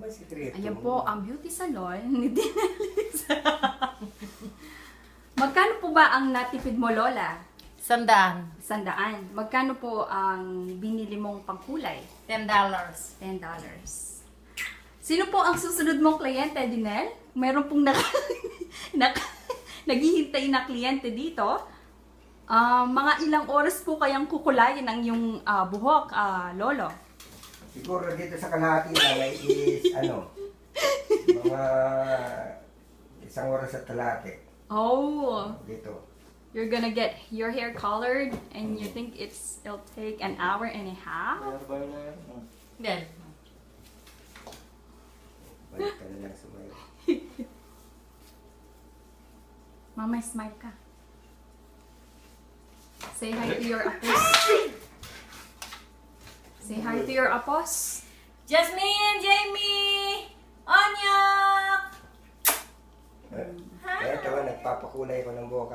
ba sikreto? Ayan po ang beauty salon ni Dinelisa. Magkano po ba ang natipid mo, Lola? 100. 100. Magkano po ang binili mong pangkulay? $10. $10. Sino po ang susunod mong kliyente, Dinel? Meron pong naghihintay na kliyente dito. Mga ilang oras po kayang kukulayin ang iyong buhok, Lolo? Siguro dito sa kalahati na is mga 1 oras at kalahati. Oh, Dito. you're gonna get your hair colored and you think it'll take an hour and a half? Then, Balik ka na lang sa may... Mama, smile ka. Say hi to your apos. Say hi to your apos. Jasmine, Jamie, Anya. Kaya ito, nagpapakulay ko ng buhok.